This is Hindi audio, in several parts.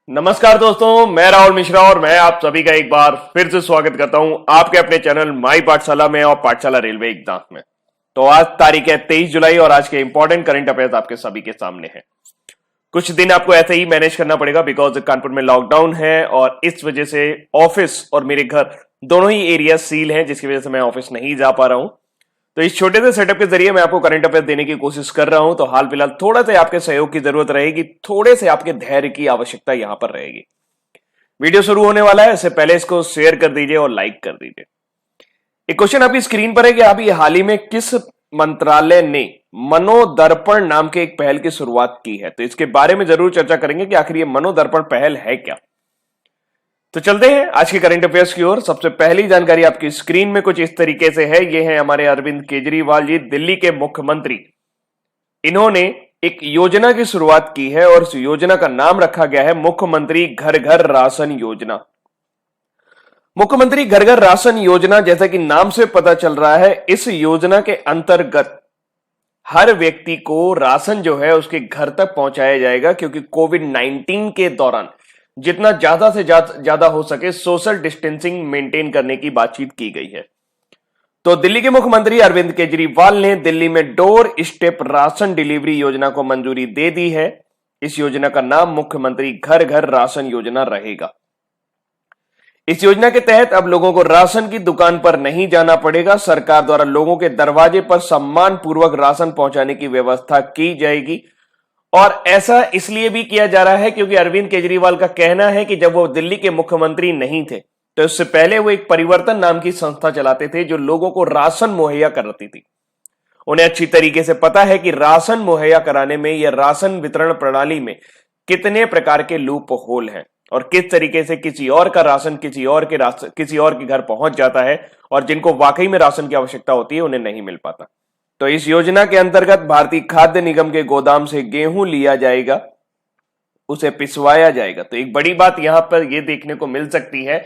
नमस्कार दोस्तों, मैं राहुल मिश्रा और मैं आप सभी का एक बार फिर से स्वागत करता हूं आपके अपने चैनल माई पाठशाला में और पाठशाला रेलवे एग्जाम में। तो आज तारीख है 23 जुलाई और आज के इंपॉर्टेंट करंट अफेयर्स आपके सभी के सामने हैं। कुछ दिन आपको ऐसे ही मैनेज करना पड़ेगा बिकॉज कानपुर में लॉकडाउन है और इस वजह से ऑफिस और मेरे घर दोनों ही एरिया सील हैं, जिसकी वजह से मैं ऑफिस नहीं जा पा रहा हूं। तो इस छोटे से सेटअप के जरिए मैं आपको करंट अफेयर देने की कोशिश कर रहा हूं। तो हाल फिलहाल थोड़ा सा आपके सहयोग की जरूरत रहेगी, थोड़े से आपके धैर्य की आवश्यकता यहां पर रहेगी। वीडियो शुरू होने वाला है, इससे पहले इसको शेयर कर दीजिए और लाइक कर दीजिए। एक क्वेश्चन आपकी स्क्रीन पर है कि अभी हाल ही में किस मंत्रालय ने मनोदर्पण नाम के एक पहल की शुरुआत की है। तो इसके बारे में जरूर चर्चा करेंगे कि आखिर ये मनोदर्पण पहल है क्या। तो चलते हैं आज के करंट अफेयर्स की ओर। सबसे पहली जानकारी आपकी स्क्रीन में कुछ इस तरीके से है। ये है हमारे अरविंद केजरीवाल जी, दिल्ली के मुख्यमंत्री। इन्होंने एक योजना की शुरुआत की है और इस योजना का नाम रखा गया है मुख्यमंत्री घर घर राशन योजना। मुख्यमंत्री घर घर राशन योजना, जैसा कि नाम से पता चल रहा है, इस योजना के अंतर्गत हर व्यक्ति को राशन जो है उसके घर तक पहुंचाया जाएगा, क्योंकि कोविड-19 के दौरान जितना ज्यादा से ज्यादा हो सके सोशल डिस्टेंसिंग मेंटेन करने की बातचीत की गई है। तो दिल्ली के मुख्यमंत्री अरविंद केजरीवाल ने दिल्ली में डोर स्टेप राशन डिलीवरी योजना को मंजूरी दे दी है। इस योजना का नाम मुख्यमंत्री घर घर राशन योजना रहेगा। इस योजना के तहत अब लोगों को राशन की दुकान पर नहीं जाना पड़ेगा। सरकार द्वारा लोगों के दरवाजे पर सम्मान पूर्वक राशन पहुंचाने की व्यवस्था की जाएगी। और ऐसा इसलिए भी किया जा रहा है क्योंकि अरविंद केजरीवाल का कहना है कि जब वो दिल्ली के मुख्यमंत्री नहीं थे तो इससे पहले वो एक परिवर्तन नाम की संस्था चलाते थे जो लोगों को राशन मुहैया कराती थी। उन्हें अच्छी तरीके से पता है कि राशन मुहैया कराने में या राशन वितरण प्रणाली में कितने प्रकार के लूप होल हैं और किस तरीके से किसी और का राशन किसी और के घर पहुंच जाता है और जिनको वाकई में राशन की आवश्यकता होती है उन्हें नहीं मिल पाता। तो इस योजना के अंतर्गत भारतीय खाद्य निगम के गोदाम से गेहूं लिया जाएगा, उसे पिसवाया जाएगा। तो एक बड़ी बात यहां पर यह देखने को मिल सकती है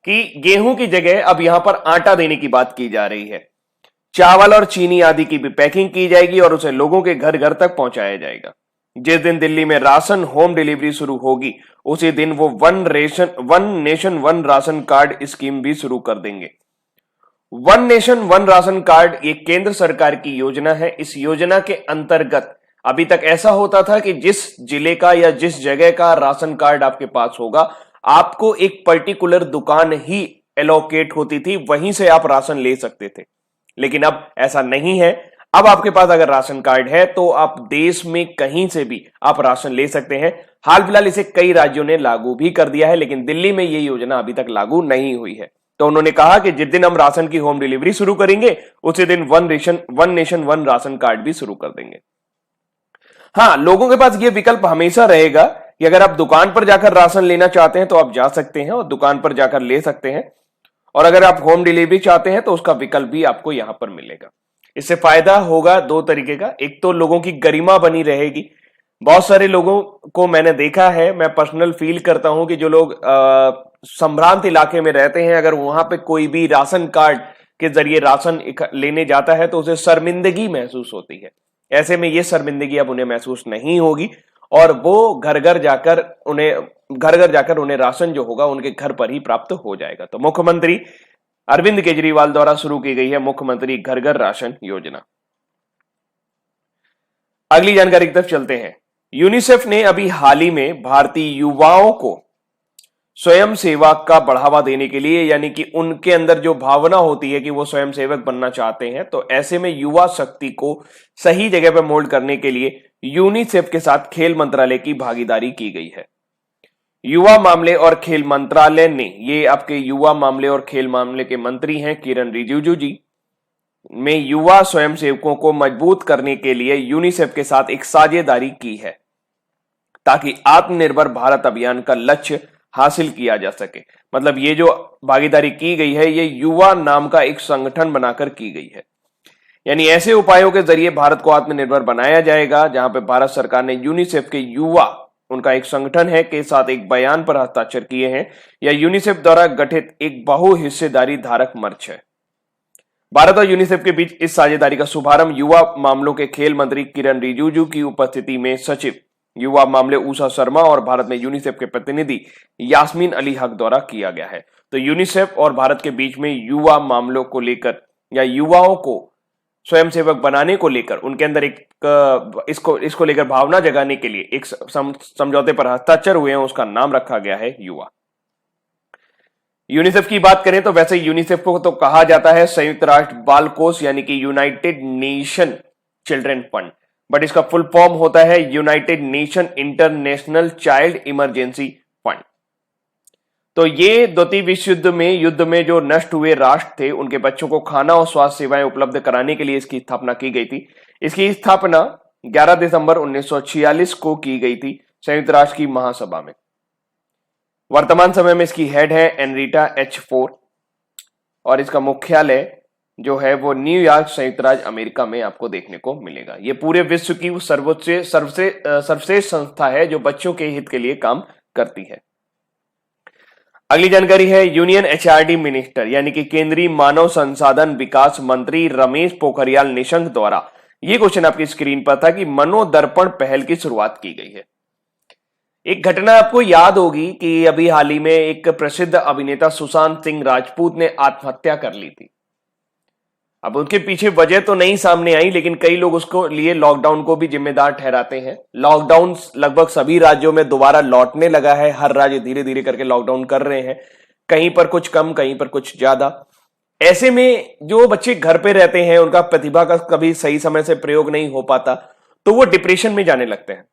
कि गेहूं की जगह अब यहां पर आटा देने की बात की जा रही है। चावल और चीनी आदि की भी पैकिंग की जाएगी और उसे लोगों के घर घर तक पहुंचाया जाएगा। जिस दिन दिल्ली में राशन होम डिलीवरी शुरू होगी उसी दिन वो one nation one ration card scheme भी शुरू कर देंगे। One nation one ration card ये केंद्र सरकार की योजना है। इस योजना के अंतर्गत अभी तक ऐसा होता था कि जिस जिले का या जिस जगह का राशन कार्ड आपके पास होगा आपको एक पर्टिकुलर दुकान ही एलोकेट होती थी, वहीं से आप राशन ले सकते थे। लेकिन अब ऐसा नहीं है। अब आपके पास अगर राशन कार्ड है तो आप देश में कहीं से भी आप राशन ले सकते हैं। हाल फिलहाल इसे कई राज्यों ने लागू भी कर दिया है, लेकिन दिल्ली में यह योजना अभी तक लागू नहीं हुई है। तो उन्होंने कहा कि जिस दिन हम राशन की होम डिलीवरी शुरू करेंगे उसी दिन one nation one ration card भी शुरू कर देंगे। हाँ, लोगों के पास यह विकल्प हमेशा रहेगा कि अगर आप दुकान पर जाकर राशन लेना चाहते हैं तो आप जा सकते हैं और दुकान पर जाकर ले सकते हैं, और अगर आप होम डिलीवरी चाहते हैं तो उसका विकल्प भी आपको यहां पर मिलेगा। इससे फायदा होगा दो तरीके का। एक तो लोगों की गरिमा बनी रहेगी। बहुत सारे लोगों को मैंने देखा है, मैं पर्सनल फील करता हूं कि जो लोग संभ्रांत इलाके में रहते हैं, अगर वहां पे कोई भी राशन कार्ड के जरिए राशन लेने जाता है तो उसे शर्मिंदगी महसूस होती है। ऐसे में ये शर्मिंदगी अब उन्हें महसूस नहीं होगी और वो घर घर जाकर उन्हें राशन जो होगा उनके घर पर ही प्राप्त हो जाएगा। तो मुख्यमंत्री अरविंद केजरीवाल द्वारा शुरू की गई है मुख्यमंत्री घर घर राशन योजना। अगली जानकारी की तरफ चलते हैं। यूनिसेफ ने अभी हाल ही में भारतीय युवाओं को स्वयं सेवा का बढ़ावा देने के लिए, यानी कि उनके अंदर जो भावना होती है कि वो स्वयं सेवक बनना चाहते हैं, तो ऐसे में युवा शक्ति को सही जगह पर मोल्ड करने के लिए यूनिसेफ के साथ खेल मंत्रालय की भागीदारी की गई है। युवा मामले और खेल मंत्रालय ने, ये आपके युवा मामले और खेल मामले के मंत्री हैं किरण रिजिजू जी, में युवा स्वयंसेवकों को मजबूत करने के लिए यूनिसेफ के साथ एक साझेदारी की है ताकि आत्मनिर्भर भारत अभियान का लक्ष्य हासिल किया जा सके। मतलब ये जो भागीदारी की गई है ये युवा नाम का एक संगठन बनाकर की गई है। यानी ऐसे उपायों के जरिए भारत को आत्मनिर्भर बनाया जाएगा, जहां पे भारत सरकार ने यूनिसेफ के युवा, उनका एक संगठन है, के साथ एक बयान पर हस्ताक्षर किए हैं। यह यूनिसेफ द्वारा गठित एक बहुहिस्सेदारी धारक मंच है। भारत और यूनिसेफ के बीच इस साझेदारी का शुभारंभ युवा मामलों के खेल मंत्री किरण रिजिजू की उपस्थिति में सचिव युवा मामले ऊषा शर्मा और भारत में यूनिसेफ के प्रतिनिधि यास्मीन अली हक द्वारा किया गया है। तो यूनिसेफ और भारत के बीच में युवा मामलों को लेकर या युवाओं को स्वयंसेवक बनाने को लेकर उनके अंदर एक इसको लेकर भावना जगाने के लिए एक समझौते पर हस्ताक्षर हुए हैं, उसका नाम रखा गया है युवा। यूनिसेफ की बात करें तो वैसे यूनिसेफ को तो कहा जाता है संयुक्त राष्ट्र बाल कोष यानी कि United nation children fund, but इसका फुल फॉर्म होता है United nation international child emergency fund. तो ये द्वितीय विश्व युद्ध में जो नष्ट हुए राष्ट्र थे उनके बच्चों को खाना और स्वास्थ्य सेवाएं उपलब्ध कराने के लिए इसकी स्थापना की गई थी। इसकी स्थापना 11 दिसंबर 1946 को की गई थी संयुक्त राष्ट्र की महासभा में। वर्तमान समय में इसकी हेड है एनरीटा H4 और इसका मुख्यालय जो है वो न्यूयॉर्क संयुक्त राज्य अमेरिका में आपको देखने को मिलेगा। ये पूरे विश्व की सर्वश्रेष्ठ संस्था है जो बच्चों के हित के लिए काम करती है। अगली जानकारी है यूनियन HRD मिनिस्टर यानी कि केंद्रीय मानव संसाधन विकास मंत्री रमेश पोखरियाल निशंक द्वारा ये क्वेश्चन आपकी स्क्रीन पर था कि मनोदर्पण पहल की शुरुआत की गई है। एक घटना आपको याद होगी कि अभी हाल ही में एक प्रसिद्ध अभिनेता सुशांत सिंह राजपूत ने आत्महत्या कर ली थी। अब उनके पीछे वजह तो नहीं सामने आई, लेकिन कई लोग उसको लिए लॉकडाउन को भी जिम्मेदार ठहराते हैं। लॉकडाउन लगभग सभी राज्यों में दोबारा लौटने लगा है, हर राज्य धीरे धीरे करके लॉकडाउन कर रहे हैं, कहीं पर कुछ कम कहीं पर कुछ ज्यादा। ऐसे में जो बच्चे घर पे रहते हैं उनका प्रतिभा का कभी सही समय से प्रयोग नहीं हो पाता, तो वो डिप्रेशन में जाने लगते हैं।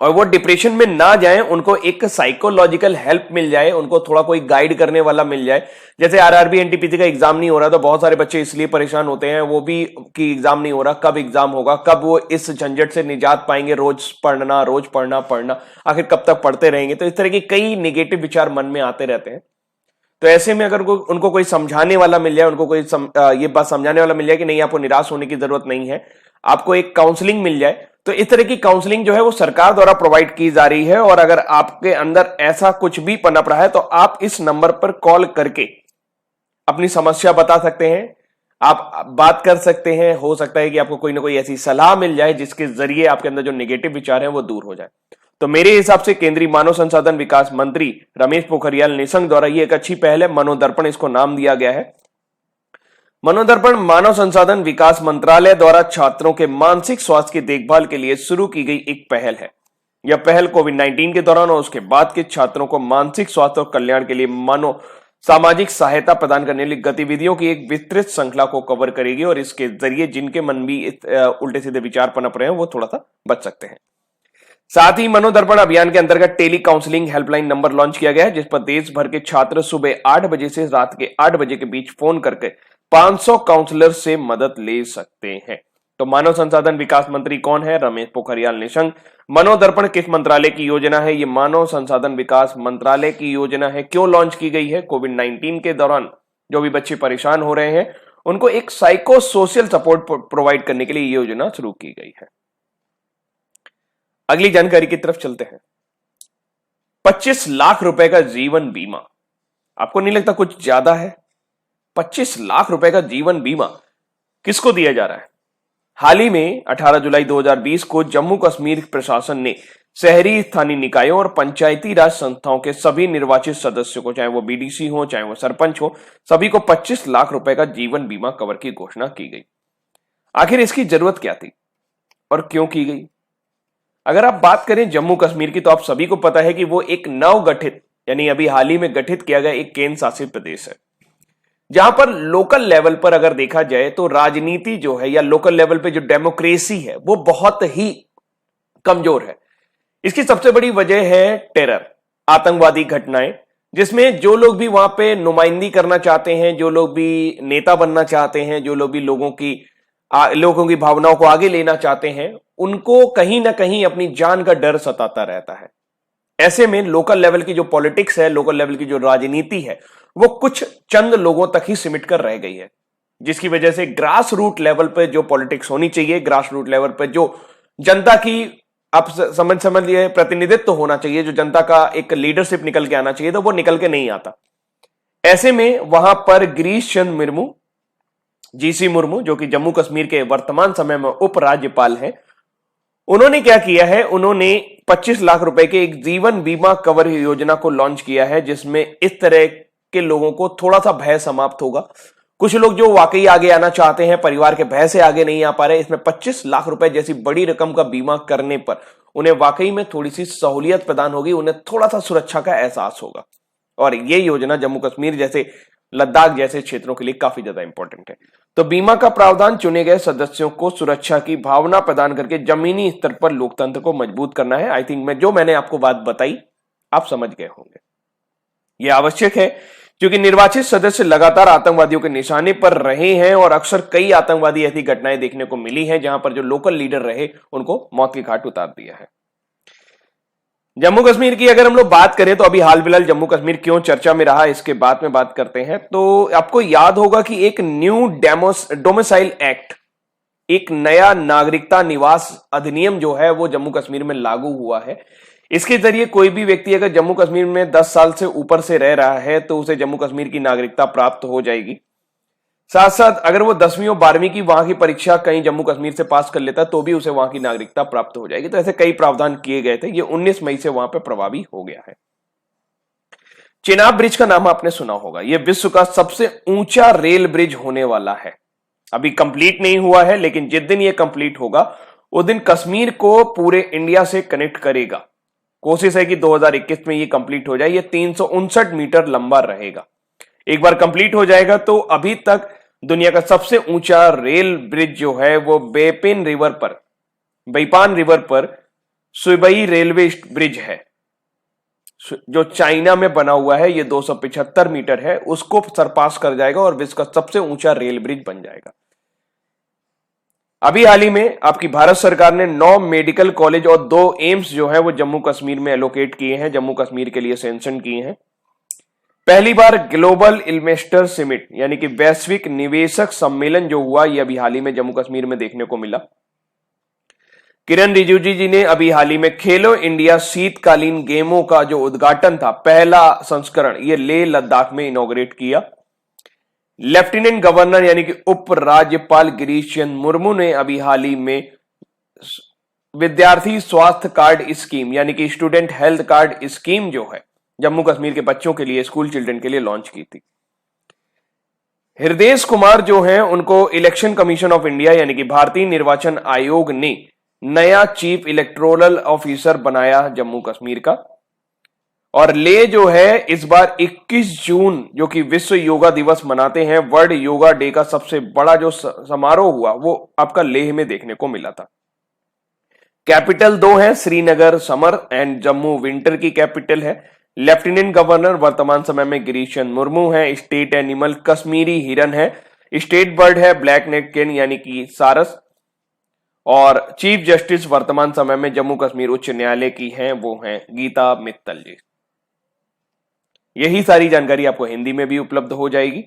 और वो डिप्रेशन में ना जाए, उनको एक साइकोलॉजिकल हेल्प मिल जाए, उनको थोड़ा कोई गाइड करने वाला मिल जाए। जैसे आरआरबी एनटीपीसी का एग्जाम नहीं हो रहा तो बहुत सारे बच्चे इसलिए परेशान होते हैं वो भी कि एग्जाम नहीं हो रहा, कब एग्जाम होगा, कब वो इस झंझट से निजात पाएंगे, रोज पढ़ना आखिर कब तक पढ़ते रहेंगे। तो इस तरह के कई निगेटिव विचार मन में आते रहते हैं। तो ऐसे में अगर उनको कोई समझाने वाला मिल जाए, उनको कोई ये बात समझाने वाला मिल जाए कि नहीं आपको निराश होने की जरूरत नहीं है, आपको एक काउंसलिंग मिल जाए, तो इस तरह की काउंसलिंग जो है वो सरकार द्वारा प्रोवाइड की जा रही है। और अगर आपके अंदर ऐसा कुछ भी पनप रहा है तो आप इस नंबर पर कॉल करके अपनी समस्या बता सकते हैं, आप बात कर सकते हैं। हो सकता है कि आपको कोई ना कोई ऐसी सलाह मिल जाए जिसके जरिए आपके अंदर जो नेगेटिव विचार है वो दूर हो जाए। तो मेरे हिसाब से केंद्रीय मानव संसाधन विकास मंत्री रमेश पोखरियाल निशंक द्वारा ये एक अच्छी पहल है। मनोदर्पण इसको नाम दिया गया है। मनोदर्पण मानव संसाधन विकास मंत्रालय द्वारा छात्रों के मानसिक स्वास्थ्य की देखभाल के लिए शुरू की गई एक पहल है। यह पहल कोविड-19 के दौरान और उसके बाद के छात्रों को मानसिक स्वास्थ्य और कल्याण के लिए मानव सामाजिक सहायता प्रदान करने वाली गतिविधियों की एक विस्तृत श्रृंखला को कवर करेगी और इसके जरिए जिनके मन भी उल्टे सीधे विचार पनप रहे हैं वो थोड़ा सा बच सकते हैं। साथ ही मनोदर्पण अभियान के अंतर्गत tele counselling helpline number launch किया गया है, जिस पर देश भर के छात्र सुबह 8 बजे से रात के 8 बजे के बीच फोन करके 500 काउंसलर से मदद ले सकते हैं। तो मानव संसाधन विकास मंत्री कौन है? रमेश पोखरियाल निशंक। मनोदर्पण किस मंत्रालय की योजना है? ये मानव संसाधन विकास मंत्रालय की योजना है। क्यों लॉन्च की गई है? कोविड-19 के दौरान जो भी बच्चे परेशान हो रहे हैं उनको एक साइको सोशल सपोर्ट प्रोवाइड करने के लिए ये योजना शुरू की गई है। अगली जानकारी की तरफ चलते हैं। 25 लाख रुपए का जीवन बीमा, आपको नहीं लगता कुछ ज्यादा है? 25 लाख रुपए का जीवन बीमा किसको दिया जा रहा है? हाल ही में 18 जुलाई 2020 को जम्मू कश्मीर प्रशासन ने शहरी स्थानीय निकायों और पंचायती राज संस्थाओं के सभी निर्वाचित सदस्यों को, चाहे वो बीडीसी हो चाहे वो सरपंच हो, सभी को 25 लाख रुपए का जीवन बीमा कवर की घोषणा की गई। आखिर इसकी जरूरत क्या थी और क्यों की गई? अगर आप बात करें जम्मू कश्मीर की तो आप सभी को पता है कि वो एक नवगठित यानी अभी हाल ही में गठित किया गया एक केंद्र शासित प्रदेश है, जहां पर लोकल लेवल पर अगर देखा जाए तो राजनीति जो है या लोकल लेवल पे जो डेमोक्रेसी है वो बहुत ही कमजोर है। इसकी सबसे बड़ी वजह है टेरर, आतंकवादी घटनाएं, जिसमें जो लोग भी वहां पे नुमाइंदगी करना चाहते हैं, जो लोग भी नेता बनना चाहते हैं, जो लोग भी लोगों की भावनाओं को आगे लेना चाहते हैं, उनको कहीं ना कहीं अपनी जान का डर सताता रहता है। ऐसे में लोकल लेवल की जो पॉलिटिक्स है, लोकल लेवल की जो राजनीति है, वो कुछ चंद लोगों तक ही सिमट कर रह गई है, जिसकी वजह से ग्रास रूट लेवल पे जो पॉलिटिक्स होनी चाहिए, ग्रास रूट लेवल पे जो जनता की आप समझिए प्रतिनिधित्व होना चाहिए, जो जनता का एक लीडरशिप निकल के आना चाहिए, तो वो निकल के नहीं आता। ऐसे में वहां पर गिरीश चंद्र मुर्मू, जीसी मुर्मू, जो कि जम्मू कश्मीर के वर्तमान समय में उपराज्यपाल हैं, उन्होंने क्या किया है, उन्होंने 25 लाख रुपए के एक जीवन बीमा कवर योजना को लॉन्च किया है, जिसमें इस तरह के लोगों को थोड़ा सा भय समाप्त होगा। कुछ लोग जो वाकई आगे आना चाहते हैं, परिवार के भय से आगे नहीं आ पा रहे, इसमें 25 लाख रुपए जैसी बड़ी रकम का बीमा करने पर उन्हें वाकई में थोड़ी सी सहूलियत प्रदान होगी, उन्हें थोड़ा सा सुरक्षा का एहसास होगा। और ये योजना जम्मू कश्मीर जैसे, लद्दाख जैसे क्षेत्रों के लिए काफी ज्यादा इंपॉर्टेंट है। तो बीमा का प्रावधान चुने गए सदस्यों को सुरक्षा की भावना प्रदान करके जमीनी स्तर पर लोकतंत्र को मजबूत करना है। आई थिंक मैंने आपको बात बताई, आप समझ गए होंगे। यह आवश्यक है क्योंकि निर्वाचित सदस्य लगातार आतंकवादियों के निशाने पर रहे हैं और अक्सर कई आतंकवादी ऐसी घटनाएं देखने को मिली हैं जहां पर जो लोकल लीडर रहे उनको मौत के घाट उतार दिया है। जम्मू कश्मीर की अगर हम लोग बात करें तो अभी हाल फिलहाल जम्मू कश्मीर क्यों चर्चा में रहा, इसके बाद में बात करते हैं। तो आपको याद होगा कि एक न्यू डोमिसाइल एक्ट, एक नया नागरिकता निवास अधिनियम जो है वो जम्मू कश्मीर में लागू हुआ है। इसके जरिए कोई भी व्यक्ति अगर जम्मू कश्मीर में 10 साल से ऊपर से रह रहा है तो उसे जम्मू कश्मीर की नागरिकता प्राप्त हो जाएगी। साथ साथ अगर वो 10वीं और 12वीं की वहां की परीक्षा कहीं जम्मू कश्मीर से पास कर लेता है तो भी उसे वहां की नागरिकता प्राप्त हो जाएगी। तो ऐसे कई प्रावधान किए गए थे। ये 19 मई से वहां पर प्रभावी हो गया है। चेनाब ब्रिज का नाम आपने सुना होगा। यह विश्व का सबसे ऊंचा रेल ब्रिज होने वाला है। अभी कंप्लीट नहीं हुआ है, लेकिन जिस दिन यह कंप्लीट होगा उस दिन कश्मीर को पूरे इंडिया से कनेक्ट करेगा। कोशिश है कि 2021 में ये कंप्लीट हो जाए। ये 359 मीटर लंबा रहेगा। एक बार कंप्लीट हो जाएगा तो अभी तक दुनिया का सबसे ऊंचा रेल ब्रिज जो है वो बेपान रिवर पर सुबई रेलवे ब्रिज है, जो चाइना में बना हुआ है। ये 275 मीटर है, उसको सरपास कर जाएगा और विश्व का सबसे ऊंचा रेल ब्रिज बन जाएगा। अभी हाल ही में आपकी भारत सरकार ने 9 मेडिकल कॉलेज और 2 एम्स जो है वो जम्मू कश्मीर में एलोकेट किए हैं, जम्मू कश्मीर के लिए सैंक्शन किए हैं। पहली बार ग्लोबल इन्वेस्टर समिट यानी कि वैश्विक निवेशक सम्मेलन जो हुआ, ये अभी हाल ही में जम्मू कश्मीर में देखने को मिला। किरण रिजिजू जी ने अभी हाल ही में खेलो इंडिया शीतकालीन गेमों का जो उद्घाटन था, पहला संस्करण, ये लेह लद्दाख में इनॉग्रेट किया। लेफ्टिनेंट गवर्नर यानी कि उप राज्यपाल गिरीश चंद्र मुर्मू ने अभी हाल ही में विद्यार्थी स्वास्थ्य कार्ड स्कीम यानी कि स्टूडेंट हेल्थ कार्ड स्कीम जो है जम्मू कश्मीर के बच्चों के लिए, स्कूल चिल्ड्रन के लिए लॉन्च की थी। हृदय कुमार जो हैं उनको इलेक्शन कमीशन ऑफ इंडिया यानी कि भारतीय निर्वाचन आयोग ने नया चीफ इलेक्टोरल ऑफिसर बनाया जम्मू कश्मीर का। और ले जो है इस बार 21 जून जो कि विश्व योगा दिवस मनाते हैं, वर्ल्ड योगा डे का सबसे बड़ा जो समारोह हुआ वो आपका लेह में देखने को मिला था। कैपिटल 2 है, Srinagar summer and Jammu winter की कैपिटल है। लेफ्टिनेंट गवर्नर वर्तमान समय में गिरीश चंद्र मुर्मू है। स्टेट एनिमल कश्मीरी हिरन है। स्टेट बर्ड है ब्लैक नेक केन यानी कि सारस। और चीफ जस्टिस वर्तमान समय में जम्मू कश्मीर उच्च न्यायालय की हैं, वो हैं गीता मित्तल जी। यही सारी जानकारी आपको हिंदी में भी उपलब्ध हो जाएगी।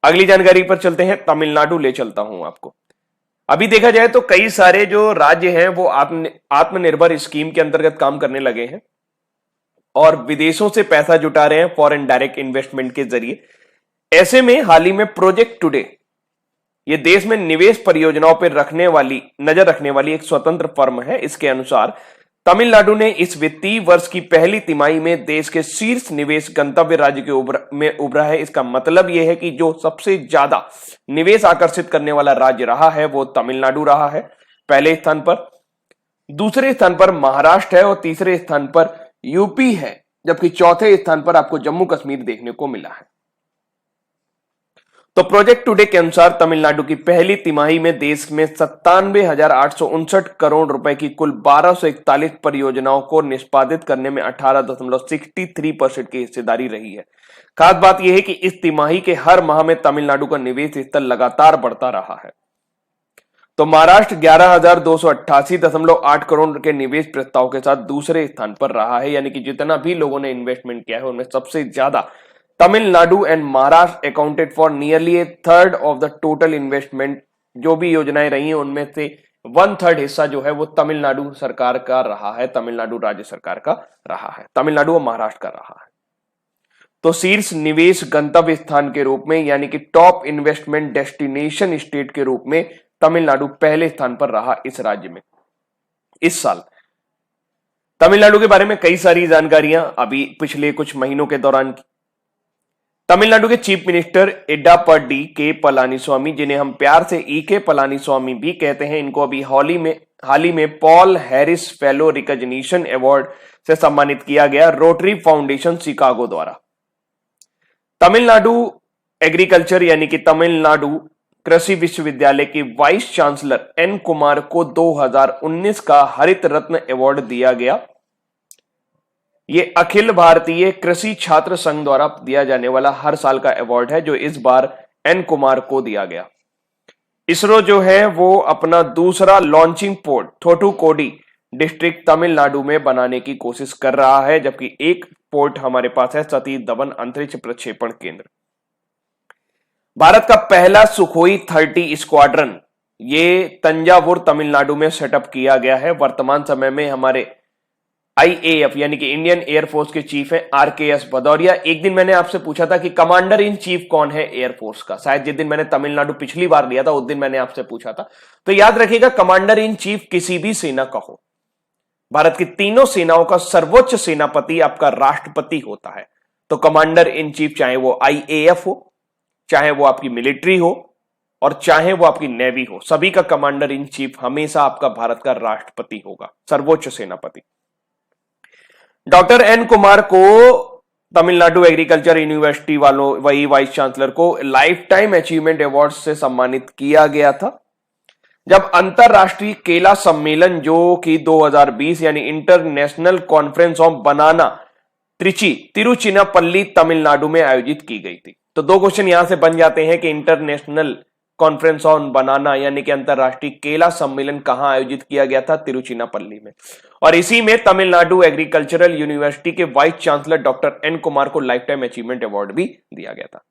अगली जानकारी पर चलते हैं। तमिलनाडु ले चलता हूं आपको। अभी देखा जाए तो कई सारे जो राज्य हैं वो आत्मनिर्भर स्कीम के अंतर्गत काम करने लगे हैं और विदेशों से पैसा जुटा रहे हैं फॉरेन डायरेक्ट इन्वेस्टमेंट के जरिए। ऐसे में हाल ही में प्रोजेक्ट टुडे, ये देश में निवेश परियोजनाओं पर नजर रखने वाली एक स्वतंत्र फर्म है। इसके अनुसार तमिलनाडु ने इस वित्तीय वर्ष की पहली तिमाही में देश के शीर्ष निवेश गंतव्य राज्य में उभरा है। इसका मतलब यह है कि जो सबसे ज्यादा निवेश आकर्षित करने वाला राज्य रहा है वो तमिलनाडु रहा है पहले स्थान पर। दूसरे स्थान पर महाराष्ट्र है और तीसरे स्थान पर यूपी है, जबकि चौथे स्थान पर आपको जम्मू कश्मीर देखने को मिला है। तो प्रोजेक्ट टुडे के अनुसार तमिलनाडु की पहली तिमाही में देश में 97,859 करोड़ रुपए की कुल 1241 परियोजनाओं को निष्पादित करने में 18.63% की हिस्सेदारी रही है। खास बात यह है कि इस तिमाही के हर माह में तमिलनाडु का निवेश स्तर लगातार बढ़ता रहा है। तो महाराष्ट्र 11,288.8 करोड़ के निवेश प्रस्ताव के साथ दूसरे स्थान पर रहा है, यानी कि जितना भी लोगों ने इन्वेस्टमेंट किया है उनमें सबसे ज्यादा Tamil Nadu and Maharashtra accounted for nearly 1/3 of the total investment. जो भी योजनाएं रही हैं उनमें से 1/3 हिस्सा जो है वो तमिलनाडु सरकार का रहा है, तमिलनाडु राज्य सरकार का रहा है, तमिलनाडु और महाराष्ट्र का रहा है। तो शीर्ष निवेश गंतव्य स्थान के रूप में यानी कि टॉप इन्वेस्टमेंट डेस्टिनेशन स्टेट के रूप में तमिलनाडु पहले स्थान पर रहा इस राज्य में। इस साल तमिलनाडु के बारे में कई सारी जानकारियां अभी पिछले कुछ महीनों के दौरान की। तमिलनाडु के चीफ मिनिस्टर एड्डापड्डी के पलानीस्वामी, जिन्हें हम प्यार से ई के पलानीस्वामी भी कहते हैं, इनको अभी हाल ही में Paul Harris fellow recognition award से सम्मानित किया गया रोटरी फाउंडेशन शिकागो द्वारा। तमिलनाडु एग्रीकल्चर यानी कि तमिलनाडु कृषि विश्वविद्यालय के वाइस चांसलर एन कुमार को 2019 का हरित रत्न अवार्ड दिया गया। ये अखिल भारतीय कृषि छात्र संघ द्वारा दिया जाने वाला हर साल का अवार्ड है, जो इस बार एन कुमार को दिया गया। इसरो जो है वो अपना दूसरा लॉन्चिंग पोर्ट थोथुकोडी डिस्ट्रिक्ट तमिलनाडु में बनाने की कोशिश कर रहा है, जबकि एक पोर्ट हमारे पास है सतीश धवन अंतरिक्ष प्रक्षेपण केंद्र। भारत का पहला सुखोई 30 स्क्वाड्रन ये तंजावुर तमिलनाडु में सेटअप किया गया है। वर्तमान समय में हमारे IAF यानी कि इंडियन एयरफोर्स के चीफ हैं RKS भदौरिया। एक दिन मैंने आपसे पूछा था कि कमांडर इन चीफ कौन है एयरफोर्स का, शायद जिस दिन मैंने तमिलनाडु पिछली बार लिया था उस दिन मैंने आपसे पूछा था। तो याद रखिएगा, कमांडर इन चीफ किसी भी सेना का हो, भारत की तीनों सेनाओं का सर्वोच्च सेनापति आपका राष्ट्रपति होता है। तो कमांडर इन चीफ चाहे वो IAF हो, चाहे वो आपकी मिलिट्री हो और चाहे वो आपकी नेवी हो, सभी का कमांडर इन चीफ हमेशा आपका भारत का राष्ट्रपति होगा, सर्वोच्च सेनापति। डॉक्टर एन कुमार को तमिलनाडु एग्रीकल्चर यूनिवर्सिटी वालों, वही वाइस चांसलर को लाइफ टाइम अचीवमेंट अवार्ड से सम्मानित किया गया था, जब अंतरराष्ट्रीय केला सम्मेलन जो कि 2020 यानी इंटरनेशनल कॉन्फ्रेंस ऑन बनाना त्रिची तिरुचिनापल्ली तमिलनाडु में आयोजित की गई थी। तो दो क्वेश्चन यहां से बन जाते हैं कि इंटरनेशनल कॉन्फ्रेंस ऑन बनाना यानी कि अंतरराष्ट्रीय केला सम्मेलन कहां आयोजित किया गया था? तिरुचिनापल्ली में। और इसी में तमिलनाडु एग्रीकल्चरल यूनिवर्सिटी के vice chancellor doctor N Kumar को लाइफ टाइम अचीवमेंट अवार्ड भी दिया गया था।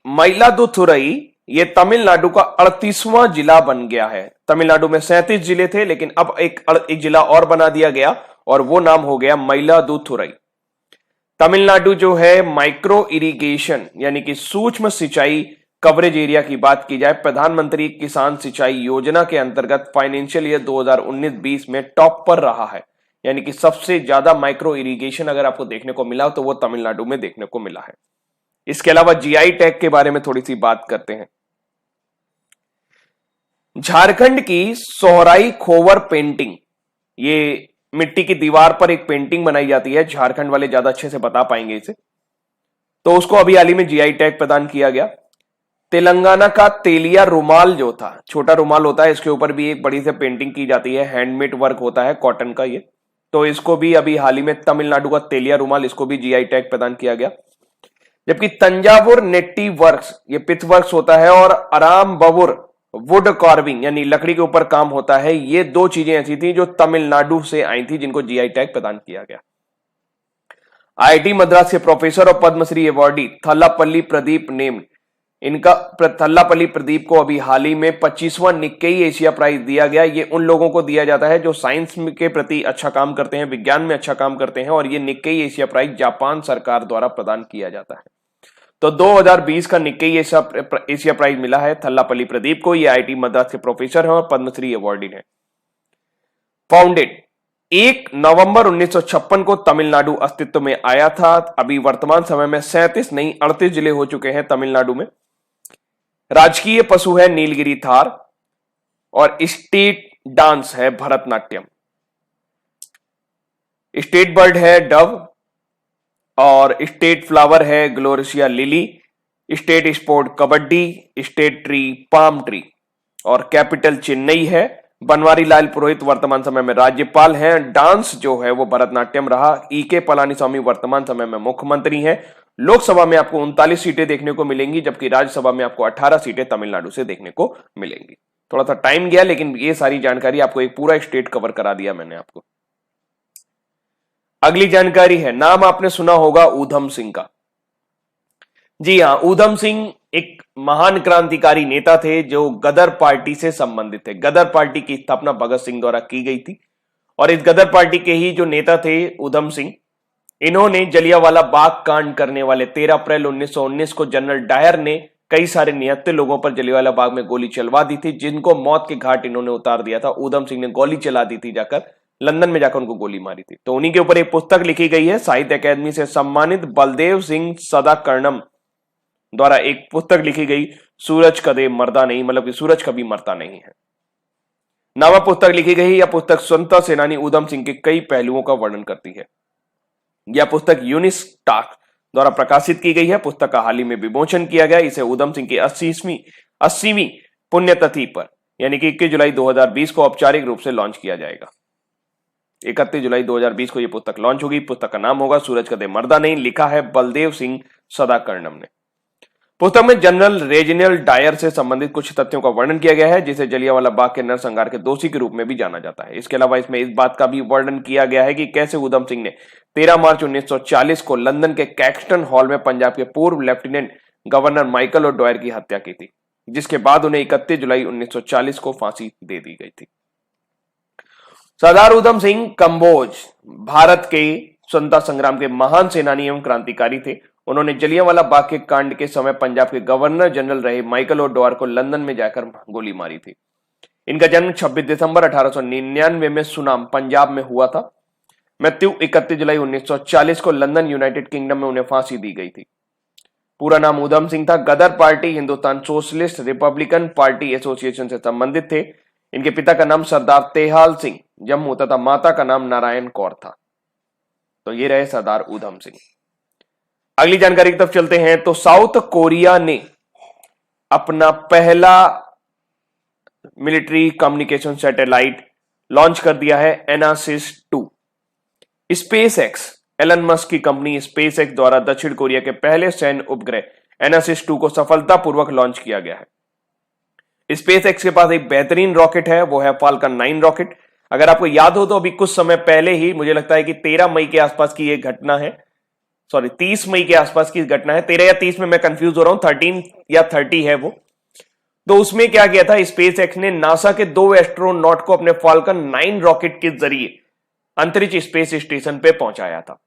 मयिलादुथुरई ये तमिलनाडु का 38वां जिला बन गया है। तमिलनाडु में 37 जिले थे, लेकिन अब एक जिला और बना दिया गया और वो नाम हो गया मयिलादुथुरई। तमिलनाडु जो है माइक्रो इरिगेशन यानी कि सूक्ष्म सिंचाई कवरेज एरिया की बात की जाए, प्रधानमंत्री किसान सिंचाई योजना के अंतर्गत फाइनेंशियल ईयर 2019-20 में टॉप पर रहा है। यानी कि सबसे ज्यादा माइक्रो इरिगेशन अगर आपको देखने को मिला तो वो तमिलनाडु में देखने को मिला है। इसके अलावा GI टैग के बारे में थोड़ी सी बात करते हैं। झारखंड की सोहराई खोवर पेंटिंग, ये मिट्टी की दीवार पर एक पेंटिंग बनाई जाती है, झारखंड वाले ज्यादा अच्छे से बता पाएंगे इसे, तो उसको अभी हाल ही में GI टैग प्रदान किया गया। तेलंगाना का तेलिया रुमाल जो था, छोटा रुमाल होता है, इसके ऊपर भी एक बड़ी से पेंटिंग की जाती है, हैंडमेड वर्क होता है कॉटन का ये, तो इसको भी अभी हाल ही में तमिलनाडु का तेलिया रुमाल, इसको भी GI टैग प्रदान किया गया। जबकि तंजावुर नेट्टी वर्क्स, ये पिथ वर्क्स होता है, और अराम बवुर वुड कार्विंग यानी लकड़ी के ऊपर काम होता है, ये दो चीजें ऐसी थी जो तमिलनाडु से आई थी जिनको GI टैग प्रदान किया गया। IIT मद्रास के प्रोफेसर और पद्मश्री अवार्डी थल्लापल्ली प्रदीप नेम्ड, इनका थल्लापल्ली प्रदीप को अभी हाल ही में 25वां निक्केई एशिया प्राइज दिया गया। ये उन लोगों को दिया जाता है जो साइंस के प्रति अच्छा काम करते हैं, विज्ञान में अच्छा काम करते हैं, और ये निक्केई एशिया प्राइज जापान सरकार द्वारा प्रदान किया जाता है। तो 2020 का निक्केई एशिया प्राइज मिला है थल्लापल्ली प्रदीप को। ये IIT मद्रास के प्रोफेसर हैं और पद्मश्री अवार्डी हैं। फाउंडेड 1 नवंबर 1956 को तमिलनाडु अस्तित्व में आया था। अभी वर्तमान समय में 37 नहीं 38 जिले हो चुके हैं तमिलनाडु में। राजकीय पशु है नीलगिरी थार और स्टेट डांस है भरतनाट्यम। स्टेट बर्ड है डव और स्टेट फ्लावर है gloriosa lily. State sport kabaddi, state tree palm tree और कैपिटल चेन्नई है। बनवारी लाल पुरोहित वर्तमान समय में राज्यपाल हैं। डांस जो है वो भरतनाट्यम रहा। E.K. पलानीस्वामी वर्तमान समय में मुख्यमंत्री हैं। लोकसभा में आपको 39 सीटें देखने को मिलेंगी, जबकि राज्यसभा में आपको 18 सीटें तमिलनाडु से देखने को मिलेंगी। थोड़ा सा टाइम गया, लेकिन ये सारी जानकारी आपको एक पूरा स्टेट कवर करा दिया मैंने आपको। अगली जानकारी है, नाम आपने सुना होगा ऊधम सिंह का। जी हां, ऊधम सिंह एक महान क्रांतिकारी नेता थे जो गदर पार्टी से संबंधित थे। गदर पार्टी की स्थापना भगत सिंह द्वारा की गई थी और इस गदर पार्टी के ही जो नेता थे ऊधम सिंह, इन्होंने जलियांवाला बाग कांड करने वाले 13 अप्रैल 1919 को जनरल डायर ने कई सारे निहत्थे लोगों पर जलियांवाला बाग में गोली चलवा दी थी, जिनको मौत के घाट इन्होंने उतार दिया था। ऊधम सिंह ने गोली चला दी थी, जाकर लंदन में जाकर उनको गोली मारी थी। तो उन्हीं के ऊपर एक पुस्तक लिखी गई है, साहित्य अकादमी से सम्मानित बलदेव सिंह सदाकर्णम द्वारा एक पुस्तक लिखी गई, सूरज कदे मरदा नहीं, मतलब कि सूरज कभी मरता नहीं है, नामा पुस्तक लिखी गई। यह पुस्तक स्वतंत्रता सेनानी ऊधम सिंह के कई पहलुओं का वर्णन करती है। यह पुस्तक यूनिस टाक द्वारा प्रकाशित की गई है। पुस्तक का हाल ही में विमोचन किया गया। इसे ऊधम सिंह की 80वीं पुण्यतिथि पर यानी कि 21 जुलाई 2020 को औपचारिक रूप से लॉन्च किया जाएगा। 31 जुलाई 2020 को यह पुस्तक लॉन्च होगी। पुस्तक का नाम होगा सूरज कदे मरदा नहीं, लिखा है बलदेव सिंह सदाकर्णम ने। पुस्तक में जनरल रेजिनाल्ड डायर से संबंधित कुछ तथ्यों का वर्णन किया गया है, जिसे जलियांवाला बाग के नरसंहार के दोषी के रूप में भी जाना जाता है। इसके अलावा इसमें इस बात का भी वर्णन किया गया है कि कैसे ऊधम सिंह ने 13 मार्च 1940 को लंदन के कैक्सटन हॉल में पंजाब के पूर्व लेफ्टिनेंट गवर्नर माइकल और डॉयर की हत्या की थी, जिसके बाद उन्हें 31 जुलाई 1940 को फांसी दे दी गई थी। सरदार ऊधम सिंह कंबोज भारत के स्वतंत्रता संग्राम के महान सेनानी एवं क्रांतिकारी थे। उन्होंने जलियांवाला बाग के कांड के समय पंजाब के गवर्नर जनरल रहे माइकल और डॉयर को लंदन में जाकर गोली मारी थी। इनका जन्म 26 दिसंबर 1899 में सुनाम पंजाब में हुआ था। मृत्यु 31 जुलाई 1940 को लंदन यूनाइटेड किंगडम में उन्हें फांसी दी गई थी। पूरा नाम ऊधम सिंह था। Ghadar party Hindustan socialist republican party association से संबंधित थे। इनके पिता का नाम सरदार तेहाल सिंह जम्मू तथा माता का नाम नारायण कौर था। तो ये रहे सरदार ऊधम सिंह। अगली जानकारी की तरफ चलते हैं। तो साउथ कोरिया ने अपना पहला मिलिट्री कम्युनिकेशन सैटेलाइट लॉन्च कर दिया है, एनासिस 2। स्पेस एक्स, एलन मस्क की कंपनी स्पेस एक्स द्वारा दक्षिण कोरिया के पहले सैन्य उपग्रह एनासिस 2 को सफलतापूर्वक लॉन्च किया गया है। स्पेस एक्स के पास एक बेहतरीन रॉकेट है, वो है फाल्कन 9 रॉकेट। अगर आपको याद हो तो अभी कुछ समय पहले ही, मुझे लगता है कि 13 मई के आसपास की यह घटना है, 30 मई के आसपास की घटना है, 13 या 30 में मैं कंफ्यूज हो रहा हूं, 13 या 30 है वो। तो उसमें क्या किया था, स्पेस एक्स ने नासा के 2 एस्ट्रोनॉट को अपने फाल्कन 9 रॉकेट के जरिए अंतरिक्ष स्पेस स्टेशन पे पहुंचाया था।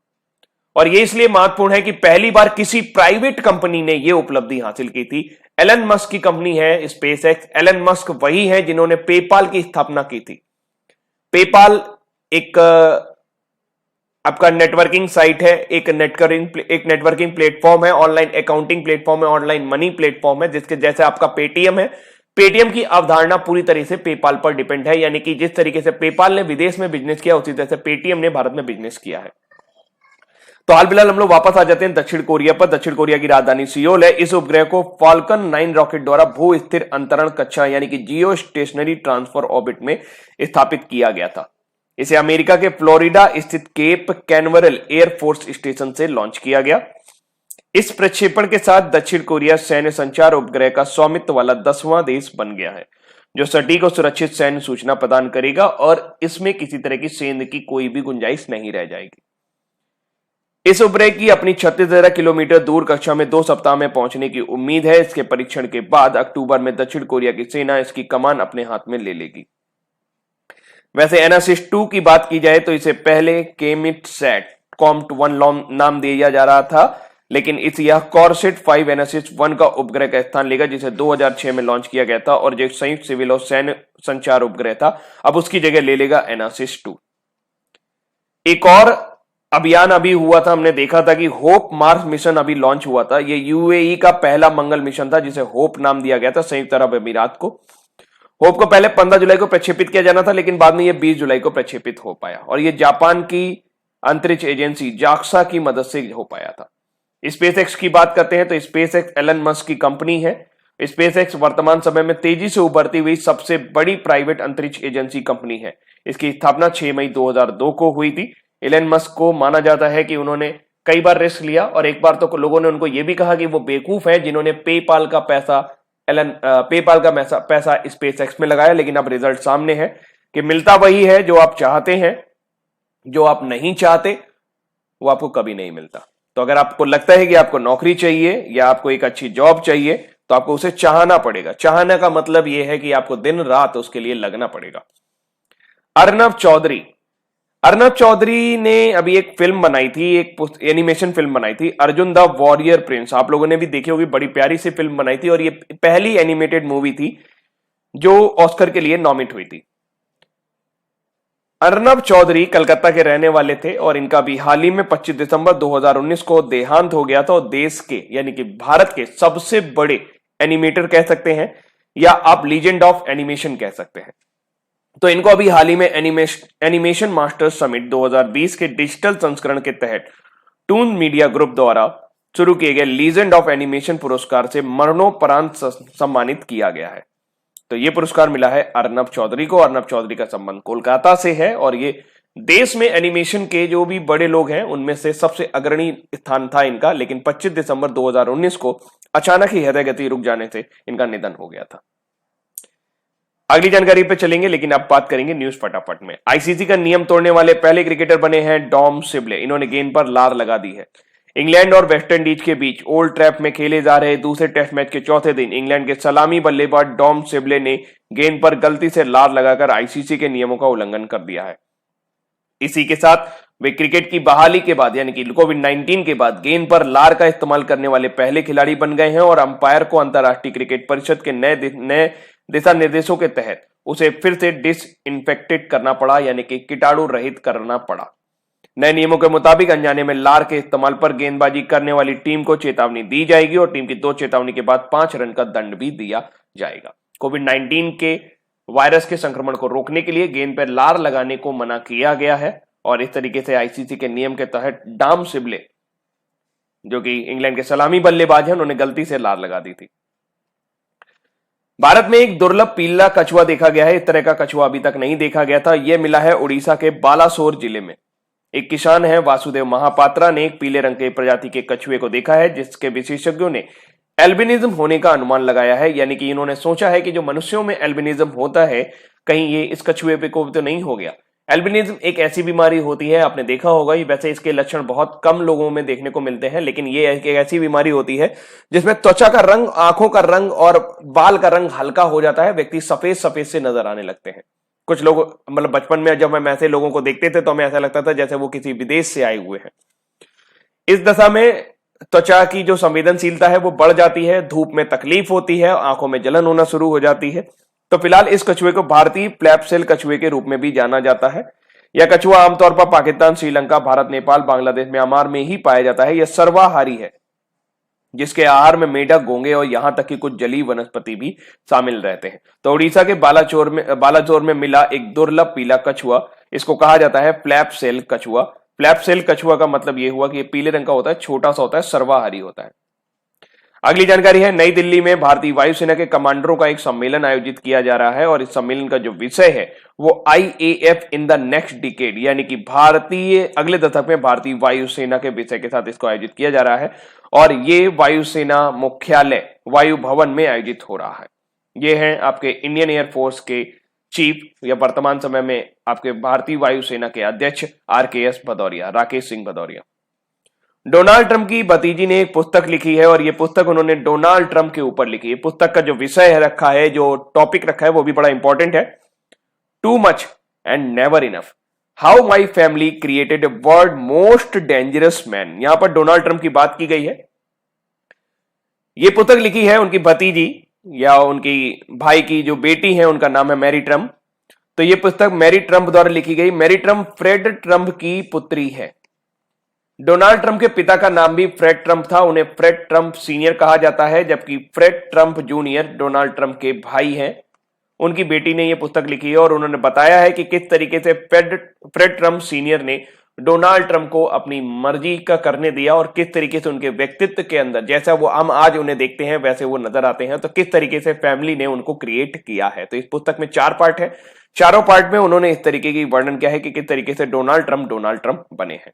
और ये इसलिए महत्वपूर्ण है कि पहली बार किसी प्राइवेट कंपनी ने यह उपलब्धि हासिल की थी। एलन मस्क की कंपनी है स्पेस एक्स। एलन मस्क वही है जिन्होंने पेपाल की स्थापना की थी। पेपाल एक आपका नेटवर्किंग साइट है, एक नेटवर्किंग प्लेटफॉर्म है, ऑनलाइन अकाउंटिंग प्लेटफॉर्म है, ऑनलाइन मनी प्लेटफॉर्म है, जिसके जैसे आपका पेटीएम है। पेटीएम की अवधारणा पूरी तरह से पेपाल पर डिपेंड है, यानी कि जिस तरीके से पेपाल ने विदेश में बिजनेस किया उसी तरह से पेटीएम ने भारत में बिजनेस किया है। तो हाल फिलहाल हम लोग वापस आ जाते हैं दक्षिण कोरिया पर। दक्षिण कोरिया की राजधानी सियोल है। इस उपग्रह को फाल्कन 9 रॉकेट द्वारा भू स्थिर अंतरण कक्षा यानी कि जियो स्टेशनरी ट्रांसफर ऑर्बिट में स्थापित किया गया था। इसे अमेरिका के फ्लोरिडा स्थित केप कैनवरल एयरफोर्स स्टेशन से लॉन्च किया गया। इस प्रक्षेपण के साथ दक्षिण कोरिया सैन्य संचार उपग्रह का स्वामित्व वाला 10वां देश बन गया है, जो सटीक और सुरक्षित सैन्य सूचना प्रदान करेगा और इसमें किसी तरह की सेंध की कोई भी गुंजाइश नहीं रह जाएगी। इस उपग्रह की अपनी 36,000 किलोमीटर दूर कक्षा में 2 सप्ताह में पहुंचने की उम्मीद है। इसके परीक्षण के बाद अक्टूबर में दक्षिण कोरिया की सेना इसकी कमान अपने हाथ में ले लेगी। वैसे एनासिस 2 की बात की जाए तो इसे पहले केमिटसैट कॉम्ट 1 नाम दिया जा रहा था, लेकिन इस यह कॉरसेट 5 एनासिस 1 का उपग्रह का स्थान लेगा, जिसे 2006 में लॉन्च किया गया था और जो संयुक्त सिविल और सैन्य संचार उपग्रह था, अब उसकी जगह ले लेगा एनासिस 2। एक और अभियान अभी हुआ था, हमने देखा था कि होप मार्स मिशन अभी लॉन्च हुआ था। ये यूएई का पहला मंगल मिशन था, जिसे होप नाम दिया गया था, संयुक्त अरब अमीरात को। होप को पहले 15 जुलाई को प्रक्षेपित किया जाना था, लेकिन बाद में ये 20 जुलाई को प्रक्षेपित हो पाया और ये जापान की अंतरिक्ष एजेंसी जाक्सा की मदद से हो पाया था। स्पेसएक्स की बात करते हैं तो स्पेसएक्स एलन मस्क की कंपनी है। स्पेसएक्स वर्तमान समय में तेजी से उभरती हुई सबसे बड़ी प्राइवेट अंतरिक्ष एजेंसी कंपनी है। इसकी स्थापना 6 मई 2002 को हुई थी। एलन मस्क को माना जाता है कि उन्होंने कई बार रिस्क लिया और एक बार तो लोगों ने उनको यह भी कहा कि वो बेवकूफ है जिन्होंने पेपाल का पैसा स्पेसएक्स में लगाया, लेकिन अब रिजल्ट सामने है कि मिलता वही है जो आप चाहते हैं, जो आप नहीं चाहते वो आपको कभी नहीं मिलता। तो अगर आपको लगता है कि आपको नौकरी चाहिए या आपको एक अच्छी जॉब चाहिए तो आपको उसे चाहना पड़ेगा। चाहने का मतलब यह है कि आपको दिन रात उसके लिए लगना पड़ेगा। अर्नब चौधरी अर्नब चौधरी ने अभी एक फिल्म बनाई थी, एक एनिमेशन फिल्म बनाई थी, अर्जुन द वॉरियर प्रिंस। आप लोगों ने भी देखी होगी, बड़ी प्यारी सी फिल्म बनाई थी और ये पहली एनिमेटेड मूवी थी जो ऑस्कर के लिए नॉमिनेट हुई थी। अर्नब चौधरी कलकत्ता के रहने वाले थे और इनका भी हाल ही में 25 दिसंबर 2019 को देहांत हो गया था और देश के यानी कि भारत के सबसे बड़े एनिमेटर कह सकते हैं या आप लीजेंड ऑफ एनिमेशन कह सकते हैं। तो इनको अभी हाल ही में एनिमेशन मास्टर्स समिट 2020 के डिजिटल संस्करण के तहत टून मीडिया ग्रुप द्वारा शुरू किए गए लीजेंड ऑफ एनिमेशन पुरस्कार से मरणोपरांत सम्मानित किया गया है। तो ये पुरस्कार मिला है अर्नब चौधरी को। अर्नब चौधरी का संबंध कोलकाता से है और ये देश में एनिमेशन के जो भी बड़े लोग हैं उनमें से सबसे अग्रणी स्थान था इनका, लेकिन 25 दिसंबर 2019 को अचानक ही हृदय गति रुक जाने से इनका निधन हो गया था। अगली जानकारी पे चलेंगे, लेकिन अब बात करेंगे न्यूज फटाफट में। आईसीसी का नियम तोड़ने वाले पहले क्रिकेटर बने हैं डॉम सिबले। इन्होंने गेंद पर लार लगा दी है। इंग्लैंड और वेस्टइंडीज के बीच ओल्ड ट्रैफ में खेले जा रहे दूसरे टेस्ट मैच के चौथे दिन इंग्लैंड के सलामी बल्लेबाज डॉम सिबले ने गेंद पर गलती से लार लगाकर आईसीसी के नियमों का उल्लंघन कर दिया है। इसी के साथ वे क्रिकेट की बहाली के बाद यानी कि कोविड-19 के बाद गेंद पर लार का इस्तेमाल करने वाले पहले खिलाड़ी बन गए हैं और अंपायर को अंतर्राष्ट्रीय क्रिकेट परिषद के नए दिशा निर्देशों के तहत उसे फिर से डिसइंफेक्टेड करना पड़ा यानी कि कीटाणु रहित करना पड़ा। नए नियमों के मुताबिक अनजाने में लार के इस्तेमाल पर गेंदबाजी करने वाली टीम को चेतावनी दी जाएगी और टीम की 2 चेतावनी के बाद 5 रन का दंड भी दिया जाएगा। कोविड-19 के वायरस के संक्रमण को रोकने के लिए गेंद पर लार लगाने को मना किया गया है और इस तरीके से आईसीसी के नियम के तहत डॉम सिबले जो कि इंग्लैंड के सलामी बल्लेबाज हैं उन्होंने गलती से लार लगा दी थी। भारत में एक दुर्लभ पीला कछुआ देखा गया है। इस तरह का कछुआ अभी तक नहीं देखा गया था। यह मिला है उड़ीसा के बालासोर जिले में। एक किसान है वासुदेव महापात्रा ने एक पीले रंग के प्रजाति के कछुए को देखा है जिसके विशेषज्ञों ने एल्बिनिज्म होने का अनुमान लगाया है, यानी कि इन्होंने सोचा है कि जो मनुष्यों में एल्बिनिज्म होता है कहीं ये इस कछुए पे को तो नहीं हो गया। एल्बिनिज्म एक ऐसी बीमारी होती है, आपने देखा होगा, वैसे इसके लक्षण बहुत कम लोगों में देखने को मिलते हैं, लेकिन ये एक ऐसी बीमारी होती है जिसमें त्वचा का रंग, आंखों का रंग और बाल का रंग हल्का हो जाता है। व्यक्ति सफेद सफेद से नजर आने लगते हैं। कुछ लोग मतलब बचपन में जब हम ऐसे लोगों को देखते थे तो हमें ऐसा लगता था जैसे वो किसी विदेश से आए हुए हैं। इस दशा में त्वचा की जो संवेदनशीलता है वो बढ़ जाती है, धूप में तकलीफ होती है, आंखों में जलन होना शुरू हो जाती है। तो फिलहाल इस कछुए को भारतीय प्लैपसेल कछुए के रूप में भी जाना जाता है। यह कछुआ आमतौर पर पाकिस्तान, श्रीलंका, भारत, नेपाल, बांग्लादेश, म्यांमार में ही पाया जाता है। यह सर्वाहारी है जिसके आहार में मेढक, घोंगे और यहां तक कि कुछ जलीय वनस्पति भी शामिल रहते हैं। तो उड़ीसा के बालाचोर में मिला एक दुर्लभ पीला कछुआ, इसको कहा जाता है फ्लैपसेल कछुआ। फ्लैपसेल कछुआ का मतलब यह हुआ कि ये पीले रंग का होता है, छोटा सा होता है, सर्वाहारी होता है। अगली जानकारी है, नई दिल्ली में भारतीय वायुसेना के कमांडरों का एक सम्मेलन आयोजित किया जा रहा है और इस सम्मेलन का जो विषय है वो IAF in the next decade, यानी कि भारतीय अगले दशक में भारतीय वायुसेना के विषय के साथ इसको आयोजित किया जा रहा है और ये वायुसेना मुख्यालय वायु भवन में आयोजित हो रहा है। ये है आपके इंडियन एयरफोर्स के चीफ या वर्तमान समय में आपके भारतीय वायुसेना के अध्यक्ष RKS Bhadauria, Rakesh Singh Bhadauria. Donald Trump की भतीजी ने एक पुस्तक लिखी है और ये पुस्तक उन्होंने डोनाल्ड ट्रंप के ऊपर लिखी है। पुस्तक का जो विषय है रखा है, जो टॉपिक रखा है वो भी बड़ा इंपॉर्टेंट है, too much and never enough, how my family created a world most dangerous man. यहां पर डोनाल्ड ट्रंप की बात की गई है। ये पुस्तक लिखी है उनकी भतीजी या उनकी भाई की जो बेटी है, उनका नाम है मैरी ट्रंप। तो ये पुस्तक मैरी ट्रंप द्वारा लिखी गई। मैरी ट्रंप फ्रेड ट्रंप की पुत्री है। डोनाल्ड ट्रंप के पिता का नाम भी फ्रेड ट्रंप था, उन्हें फ्रेड ट्रंप सीनियर कहा जाता है, जबकि Fred Trump junior Donald Trump के भाई हैं। उनकी बेटी ने यह पुस्तक लिखी है और उन्होंने बताया है कि किस तरीके से फ्रेड ट्रंप सीनियर ने डोनाल्ड ट्रंप को अपनी मर्जी का करने दिया और किस तरीके से उनके व्यक्तित्व के अंदर जैसा वो हम आज उन्हें देखते हैं वैसे वो नजर आते हैं, तो किस तरीके से फैमिली ने उनको क्रिएट किया है। तो इस पुस्तक में 4 पार्ट है। चारों पार्ट में उन्होंने इस तरीके की वर्णन किया है कि किस तरीके से डोनाल्ड ट्रंप बने हैं।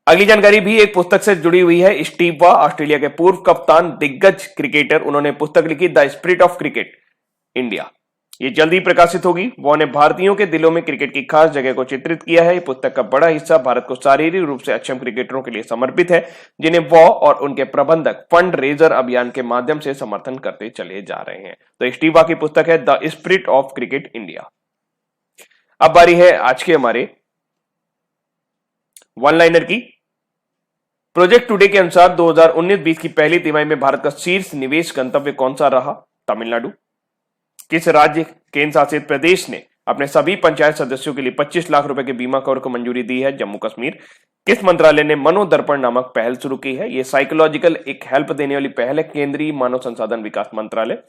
अगली जानकारी भी एक पुस्तक से जुड़ी हुई है। स्टीव वॉ, ऑस्ट्रेलिया के पूर्व कप्तान, दिग्गज क्रिकेटर, उन्होंने पुस्तक लिखी the spirit of cricket India. ये जल्दी प्रकाशित होगी। वॉ ने भारतीयों के दिलों में क्रिकेट की खास जगह को चित्रित किया है। ये पुस्तक का बड़ा हिस्सा भारत को शारीरिक रूप से अक्षम क्रिकेटरों के लिए समर्पित है, जिन्हें वॉ और उनके प्रबंधक फंड रेजर अभियान के माध्यम से समर्थन करते चले जा रहे हैं। तो स्टीव वॉ की पुस्तक है the spirit of cricket India. अब बारी है आज के हमारे वन लाइनर की। प्रोजेक्ट टुडे के अनुसार 2019-20 की पहली तिमाही में भारत का शीर्ष निवेश गंतव्य कौन सा रहा? तमिलनाडु। किस राज्य केंद्र शासित प्रदेश ने अपने सभी पंचायत सदस्यों के लिए 25 लाख रुपए के बीमा कवर को मंजूरी दी है? जम्मू कश्मीर। किस मंत्रालय ने मनोदर्पण नामक पहल शुरू की है? यह साइकोलॉजिकल एक हेल्प देने वाली पहल है, केंद्रीय मानव संसाधन विकास मंत्रालय।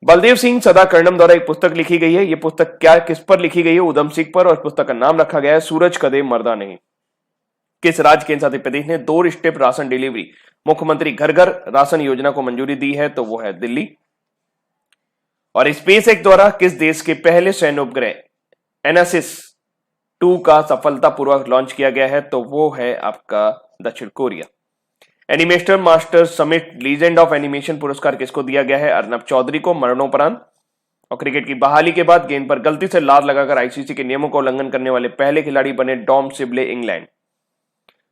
बलदेव सिंह सदा कर्णम द्वारा एक पुस्तक लिखी गई है, यह पुस्तक क्या किस पर लिखी गई है? उधम सिंह पर, और पुस्तक का नाम रखा गया है सूरज कदे मरदा नहीं। किस राज्य केंद्र शासित प्रदेश ने 2 स्टेप राशन डिलीवरी मुख्यमंत्री घर घर राशन योजना को मंजूरी दी है? तो वो है दिल्ली। और स्पेस एक्स द्वारा किस देश के पहले सैन्य उपग्रह एनासिस 2 का सफलतापूर्वक लॉन्च किया गया है? तो वो है आपका दक्षिण Korea. Animation master summit legend of animation पुरस्कार किसको दिया गया है? अर्नब चौधरी को, मरणोपरांत। और क्रिकेट की बहाली के बाद गेंद पर गलती से लात लगाकर आईसीसी के नियमों का उल्लंघन करने वाले पहले खिलाड़ी बने डॉम सिबले, इंग्लैंड।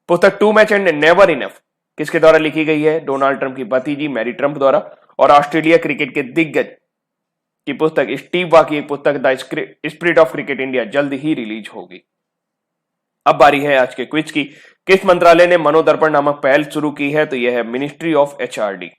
पुस्तक too much and never enough किसके द्वारा लिखी गई है? डोनाल्ड ट्रंप की भतीजी मैरी ट्रंप द्वारा। और ऑस्ट्रेलिया क्रिकेट के दिग्गज की पुस्तक स्टीव वा की एक पुस्तक the spirit of cricket India जल्द ही रिलीज होगी। अब बारी है आज के क्विज की। किस मंत्रालय ने मनोदर्पण नामक पहल शुरू की है? तो यह है ministry of HRD.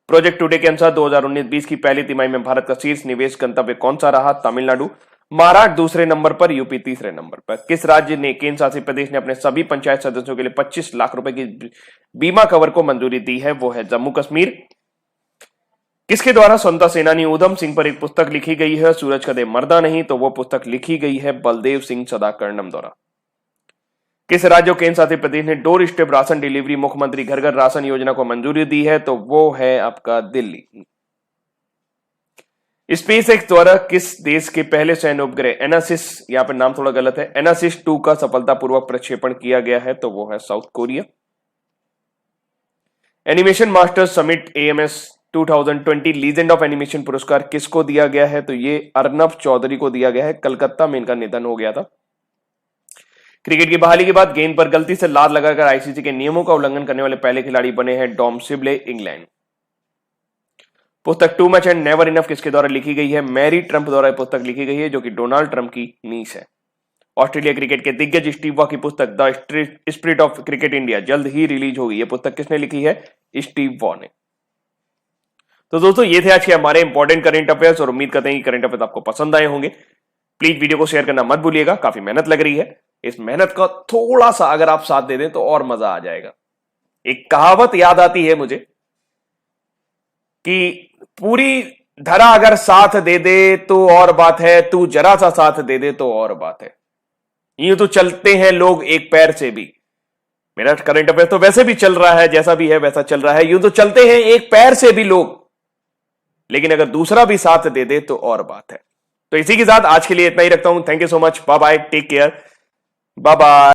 Project today के अनुसार 2019-20 की पहली तिमाही में भारत का शीर्ष निवेश गंतव्य कौन सा रहा? तमिलनाडु। महाराष्ट्र दूसरे नंबर पर, यूपी तीसरे नंबर पर। किस राज्य ने केंद्र शासित प्रदेश ने अपने सभी पंचायत सदस्यों के लिए 25 लाख रुपए की बीमा कवर को मंजूरी दी है? वो है जम्मू कश्मीर। किसके द्वारा स्वतंत्रता सेनानी उधम सिंह पर एक पुस्तक लिखी गई है? सूरज कदे मरदा नहीं। तो वो पुस्तक लिखी गई है बलदेव सिंह सदा कर्णम द्वारा। किस राज्य केंद्र शासित प्रदेश ने 2 स्टेप राशन डिलीवरी मुख्यमंत्री घर घर राशन योजना को मंजूरी दी है? तो वो है आपका दिल्ली। स्पेस एक्स द्वारा किस देश के पहले सैन्य उपग्रह एनासिस, यहां पर नाम थोड़ा गलत है, एनासिस 2 का सफलतापूर्वक प्रक्षेपण किया गया है? तो वो है south Korea. Animation master summit AMS 2020 legend of animation पुरस्कार किसको दिया गया है? तो ये अर्नब चौधरी को दिया गया है, कलकत्ता में इनका निधन हो गया था। क्रिकेट की बहाली के बाद गेंद पर गलती से लात लगाकर आईसीसी के नियमों का उल्लंघन करने वाले पहले खिलाड़ी बने हैं डॉम सिबले, इंग्लैंड। पुस्तक too much and never enough किसके द्वारा लिखी गई है? मैरी ट्रंप द्वारा पुस्तक लिखी गई है, जो कि डोनाल्ड ट्रंप की नीस है। ऑस्ट्रेलिया क्रिकेट के दिग्गज स्टीव वा की पुस्तक the spirit of cricket India जल्द ही रिलीज होगी। यह पुस्तक किसने लिखी है? स्टीव वॉ ने। तो दोस्तों ये थे आज के हमारे इंपॉर्टेंट करंट अफेयर्स, और उम्मीद करते हैं कि करंट अफेयर्स आपको पसंद आए होंगे। प्लीज वीडियो को शेयर करना मत भूलिएगा, काफी मेहनत लग रही है। इस मेहनत का थोड़ा सा अगर आप साथ दे दें तो और मजा आ जाएगा। एक कहावत याद आती है मुझे कि पूरी धरा अगर साथ दे दे तो और बात है, तू जरा सा साथ दे दे तो और बात है। यूं तो चलते हैं लोग एक पैर से भी। मेरा करंट अफेयर तो वैसे भी चल रहा है, जैसा भी है वैसा चल रहा है। यूं तो चलते हैं एक पैर से भी लोग, लेकिन अगर दूसरा भी साथ दे दे तो और बात है। तो इसी के साथ आज के लिए इतना ही रखता हूं। Thank you so much, bye bye, take care, bye bye.